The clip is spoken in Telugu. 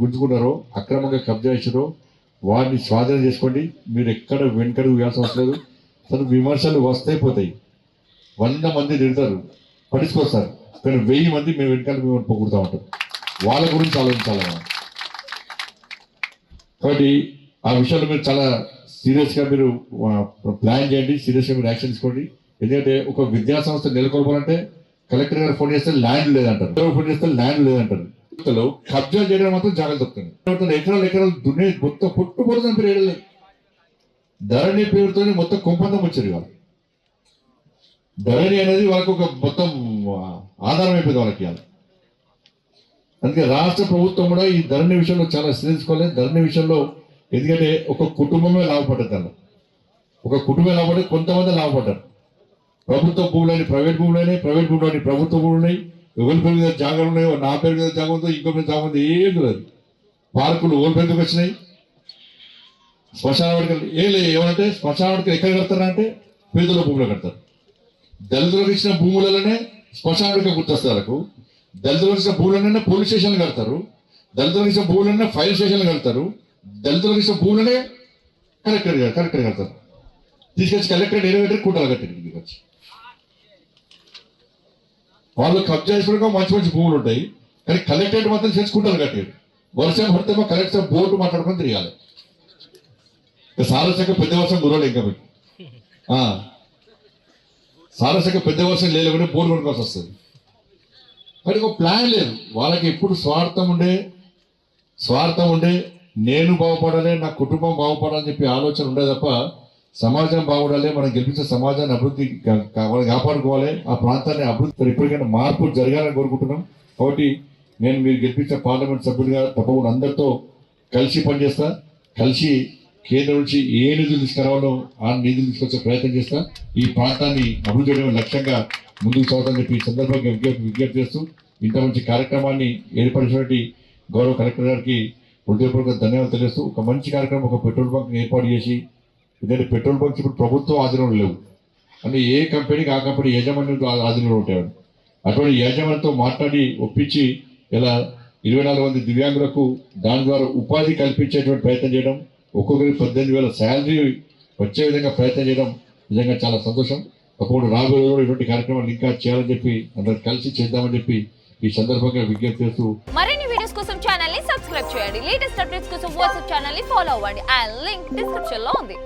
గుంజుకున్నారో, అక్రమంగా కబ్జా చేసారో వారిని స్వాధీనం చేసుకోండి. మీరు ఎక్కడ వెనుకడు వేయాల్సిన అవసరం లేదు. అసలు విమర్శలు వస్తాయి పోతాయి, 100 మంది తిడతారు, పట్టించుకొస్తారు, కానీ 1000 మంది మేము వెనకాల మేము పొగుడుతూ ఉంటాం. వాళ్ళ గురించి ఆలోచించాలి మనం. కాబట్టి ఆ విషయంలో మీరు చాలా సీరియస్గా మీరు ప్లాన్ చేయండి, సీరియస్గా మీరు యాక్షన్ తీసుకోండి. ఎందుకంటే ఒక విద్యా సంస్థ నెలకొల్పాలంటే కలెక్టర్ గారు ఫోన్ చేస్తే ల్యాండ్ లేదంటారు, ఫోన్ చేస్తే ల్యాండ్ లేదంటారు. కబ్జా చేయడం మాత్రం జాగ్రత్త చెప్తుంది. ఎకరాలు దున్నే మొత్తం పుట్టుపోతుంది పేరు లేదు. ధరణి పేరుతో మొత్తం కుంపంతం వచ్చారు. వాళ్ళు ధరణి అనేది వాళ్ళకు ఒక మొత్తం ఆధారం అయిపోయింది వాళ్ళకి. అందుకే రాష్ట్ర ప్రభుత్వం కూడా ఈ ధరణి విషయంలో చాలా శ్రద్ధించుకోలేదు. ధరణి విషయంలో ఎందుకంటే ఒక కుటుంబమే లాభపడ్డది, దానిలో ఒక కుటుంబమే లాభపడి కొంతమంది లాభపడ్డారు. ప్రభుత్వ భూములని ప్రైవేట్ భూములైనాయి, ప్రైవేట్ భూములని ప్రభుత్వ భూములు ఉన్నాయి. ఎవరి పేరు మీద జాగాలు ఉన్నాయో, నా పేరు మీద జాగా ఉందో, ఇంకో మీద జాగా ఉందో ఏం లేదు. పార్కులు ఓరి పేరుకి వచ్చినాయి. శ్మశాన వాటికలు ఏం లేదు. ఏమంటే శ్మశాన వాటికలు ఎక్కడ కడతారంటే పేదల భూములు కడతారు. దళితులకు ఇచ్చిన భూములలోనే శ్మశాన వాటిక గుర్తొస్తారు వాళ్ళకు. దళితులకు ఇచ్చిన భూములనే పోలీస్ స్టేషన్లు కడతారు, దళితులకు ఇచ్చిన భూములనే ఫైర్ స్టేషన్లు కడతారు, దళితులకు ఇచ్చిన భూములనే కలెక్టర్ కడతారు. తీసుకొచ్చి కలెక్టరేట్ ఎరవేటర్ కూటాలు కట్టారు. వచ్చి వాళ్ళు కబ్జా చేసుకోవడం మంచి మంచి భూములు ఉంటాయి, కానీ కలెక్టరేట్ మాత్రం చేసుకుంటారు కట్టారు. వర్షం పడితే కలెక్టర్ బోర్డు మాట్లాడుకొని తిరగాలి. సారసక పెద్ద వర్షం గురవలేదు ఇంకా మీకు. సారసక పెద్ద వర్షం లేకుండా బోర్డు కొనుక్కోవాల్సి వస్తుంది. కానీ ఒక ప్లాన్ లేదు వాళ్ళకి. ఎప్పుడు స్వార్థం ఉండే నేను బాగుపడాలి, నా కుటుంబం బాగుపడాలని చెప్పి ఆలోచన ఉండే తప్ప సమాజం బాగుండాలి, మనం గెలిపించే సమాజాన్ని అభివృద్ధి కాపాడుకోవాలి, ఆ ప్రాంతాన్ని అభివృద్ధి ఇప్పటికైనా మార్పు జరగాలని కోరుకుంటున్నాం. కాబట్టి నేను మీరు గెలిపించే పార్లమెంట్ సభ్యులుగా తప్పకుండా అందరితో కలిసి పనిచేస్తా, కలిసి కేంద్రం నుంచి ఏ నిధులు తీసుకురావాలో ఆ నిధులు తీసుకొచ్చే ప్రయత్నం చేస్తా. ఈ ప్రాంతాన్ని అభివృద్ధి చేయడం లక్ష్యంగా ముందుకు సాగుతామని చెప్పి ఈ సందర్భంగా విజ్ఞప్తి చేస్తూ ఇంత మంచి కార్యక్రమాన్ని ఏర్పరిచినటువంటి గౌరవ కలెక్టర్ గారికి హృదయపూర్వక ధన్యవాదాలు తెలియజేస్తూ, ఒక మంచి కార్యక్రమం, ఒక పెట్రోల్ బంక్ ఏర్పాటు చేసి, ఎందుకంటే పెట్రోల్ బంక్స్ ఇప్పుడు ప్రభుత్వం ఆధీనంలో లేవు, అంటే ఏ కంపెనీకి ఆ కంపెనీ యాజమాన్యం ఆధీనంలో ఉంటాయి. అటువంటి యాజమాన్యంతో మాట్లాడి ఒప్పించి ఇలా 24 మంది దివ్యాంగులకు దాని ద్వారా ఉపాధి కల్పించేటువంటి ప్రయత్నం చేయడం, ఒక్కొక్కరికి 18,000 శాలరీ వచ్చే విధంగా ప్రయత్నం చేయడం నిజంగా చాలా సంతోషం. తప్పకుండా రాబోయే రోజుల్లో ఇటువంటి కార్యక్రమాలు ఇంకా చేయాలని చెప్పి అందరు కలిసి చేద్దామని చెప్పి ఈ సందర్భంగా విజ్ఞప్తి చేస్తూ మరిన్ని వీడియోస్ కోసం ఛానల్ ని సబ్స్క్రైబ్ చేయండి. లేటెస్ట్ అప్డేట్స్ కోసం వాట్సాప్ ఛానల్ ని ఫాలో అవ్వండి. ఆ లింక్ డిస్క్రిప్షన్ లో ఉంది.